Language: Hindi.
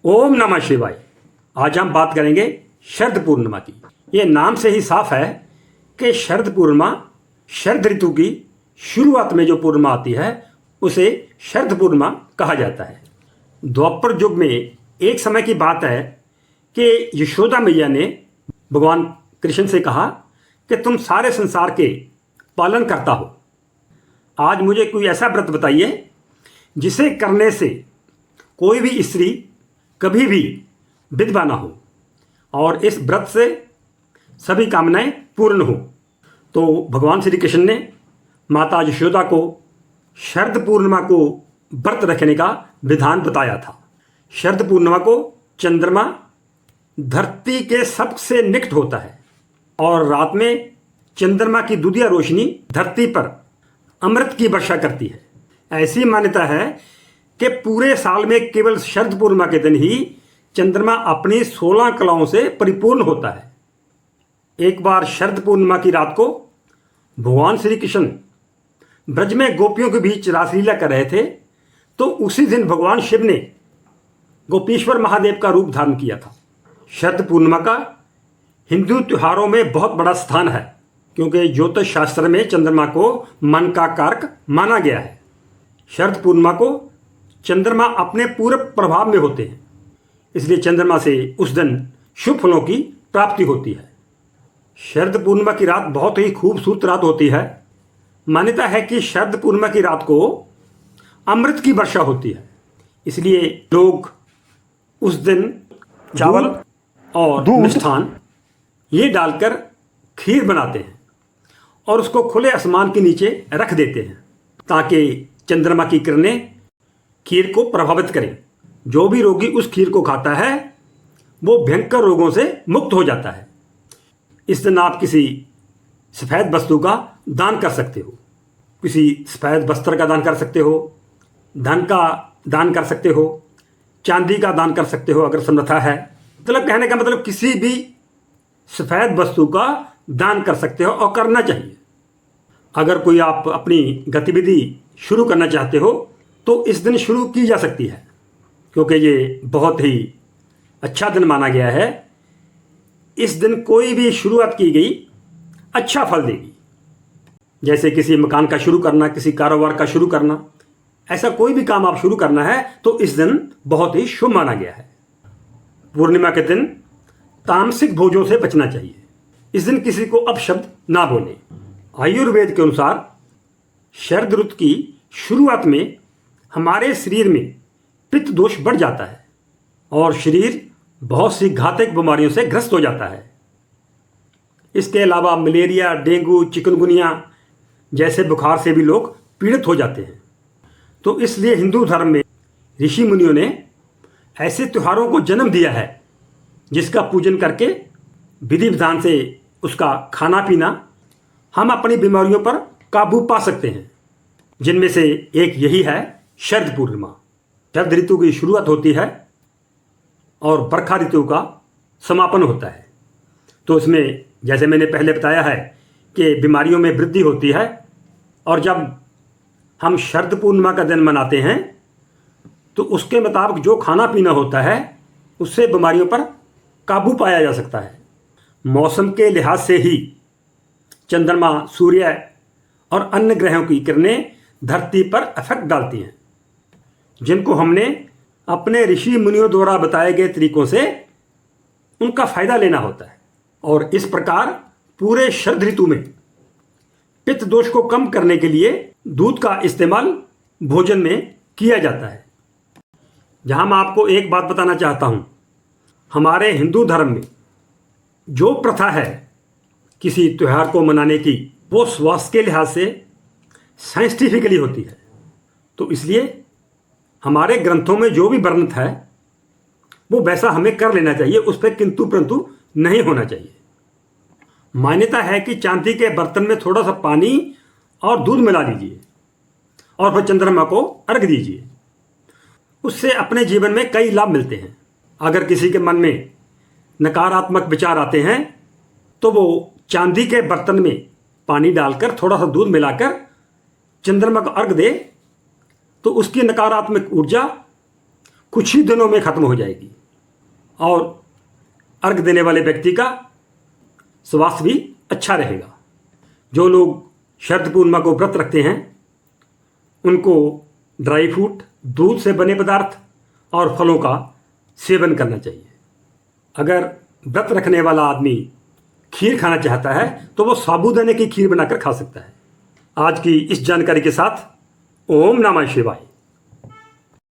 ओम नमः शिवाय। आज हम बात करेंगे शरद पूर्णिमा की। ये नाम से ही साफ है कि शरद पूर्णिमा शरद ऋतु की शुरुआत में जो पूर्णिमा आती है उसे शरद पूर्णिमा कहा जाता है। द्वापर युग में एक समय की बात है कि यशोदा मैया ने भगवान कृष्ण से कहा कि तुम सारे संसार के पालन करता हो, आज मुझे कोई ऐसा व्रत बताइए जिसे करने से कोई भी स्त्री कभी भी विधवा ना हो और इस व्रत से सभी कामनाएं पूर्ण हो। तो भगवान श्री कृष्ण ने माता यशोदा को शरद पूर्णिमा को व्रत रखने का विधान बताया था। शरद पूर्णिमा को चंद्रमा धरती के सबसे निकट होता है और रात में चंद्रमा की दुधिया रोशनी धरती पर अमृत की वर्षा करती है। ऐसी मान्यता है कि पूरे साल में केवल शरद पूर्णिमा के दिन ही चंद्रमा अपनी 16 कलाओं से परिपूर्ण होता है। एक बार शरद पूर्णिमा की रात को भगवान श्री कृष्ण ब्रज में गोपियों के बीच रासलीला कर रहे थे, तो उसी दिन भगवान शिव ने गोपीश्वर महादेव का रूप धारण किया था। शरद पूर्णिमा का हिंदू त्योहारों में बहुत बड़ा स्थान है, क्योंकि ज्योतिष शास्त्र में चंद्रमा को मन का कारक माना गया है। शरद पूर्णिमा को चंद्रमा अपने पूरे प्रभाव में होते हैं, इसलिए चंद्रमा से उस दिन शुभ फलों की प्राप्ति होती है। शरद पूर्णिमा की रात बहुत ही खूबसूरत रात होती है। मान्यता है कि शरद पूर्णिमा की रात को अमृत की वर्षा होती है, इसलिए लोग उस दिन चावल और मिष्ठान ये डालकर खीर बनाते हैं और उसको खुले आसमान के नीचे रख देते हैं ताकि चंद्रमा की किरणें खीर को प्रभावित करें। जो भी रोगी उस खीर को खाता है वो भयंकर रोगों से मुक्त हो जाता है। इस दिन आप किसी सफ़ेद वस्तु का दान कर सकते हो, किसी सफ़ेद वस्त्र का दान कर सकते हो, धन का दान कर सकते हो, चांदी का दान कर सकते हो अगर समर्था है। मतलब कहने का मतलब किसी भी सफ़ेद वस्तु का दान कर सकते हो और करना चाहिए। अगर कोई आप अपनी गतिविधि शुरू करना चाहते हो तो इस दिन शुरू की जा सकती है, क्योंकि ये बहुत ही अच्छा दिन माना गया है। इस दिन कोई भी शुरुआत की गई अच्छा फल देगी। जैसे किसी मकान का शुरू करना, किसी कारोबार का शुरू करना, ऐसा कोई भी काम आप शुरू करना है तो इस दिन बहुत ही शुभ माना गया है। पूर्णिमा के दिन तामसिक भोजों से बचना चाहिए। इस दिन किसी को अपशब्द ना बोले। आयुर्वेद के अनुसार शरद ऋतु की शुरुआत में हमारे शरीर में पित्त दोष बढ़ जाता है और शरीर बहुत सी घातक बीमारियों से ग्रस्त हो जाता है। इसके अलावा मलेरिया, डेंगू, चिकनगुनिया जैसे बुखार से भी लोग पीड़ित हो जाते हैं। तो इसलिए हिंदू धर्म में ऋषि मुनियों ने ऐसे त्योहारों को जन्म दिया है जिसका पूजन करके विधि विधान से उसका खाना पीना हम अपनी बीमारियों पर काबू पा सकते हैं, जिनमें से एक यही है शरद पूर्णिमा। शरद ऋतु की शुरुआत होती है और बरखा ऋतु का समापन होता है। तो इसमें जैसे मैंने पहले बताया है कि बीमारियों में वृद्धि होती है, और जब हम शरद पूर्णिमा का दिन मनाते हैं तो उसके मुताबिक जो खाना पीना होता है उससे बीमारियों पर काबू पाया जा सकता है। मौसम के लिहाज से ही चंद्रमा, सूर्य और अन्य ग्रहों की किरणें धरती पर इफेक्ट डालती हैं, जिनको हमने अपने ऋषि मुनियों द्वारा बताए गए तरीकों से उनका फायदा लेना होता है। और इस प्रकार पूरे शरद ऋतु में पित्त दोष को कम करने के लिए दूध का इस्तेमाल भोजन में किया जाता है। जहां मैं आपको एक बात बताना चाहता हूं, हमारे हिंदू धर्म में जो प्रथा है किसी त्यौहार को मनाने की, वो स्वास्थ्य के लिहाज से साइंटिफिकली होती है। तो इसलिए हमारे ग्रंथों में जो भी वर्णित है वो वैसा हमें कर लेना चाहिए, उस पर किंतु परंतु नहीं होना चाहिए। मान्यता है कि चांदी के बर्तन में थोड़ा सा पानी और दूध मिला दीजिए और फिर चंद्रमा को अर्घ दीजिए। उससे अपने जीवन में कई लाभ मिलते हैं। अगर किसी के मन में नकारात्मक विचार आते हैं तो वो चांदी के बर्तन में पानी डालकर थोड़ा सा दूध मिलाकर चंद्रमा को अर्घ दे तो उसकी नकारात्मक ऊर्जा कुछ ही दिनों में खत्म हो जाएगी और अर्घ देने वाले व्यक्ति का स्वास्थ्य भी अच्छा रहेगा। जो लोग शरद पूर्णिमा को व्रत रखते हैं उनको ड्राई फ्रूट, दूध से बने पदार्थ और फलों का सेवन करना चाहिए। अगर व्रत रखने वाला आदमी खीर खाना चाहता है तो वो साबूदाने की खीर बनाकर खा सकता है। आज की इस जानकारी के साथ ओम नमः शिवाय।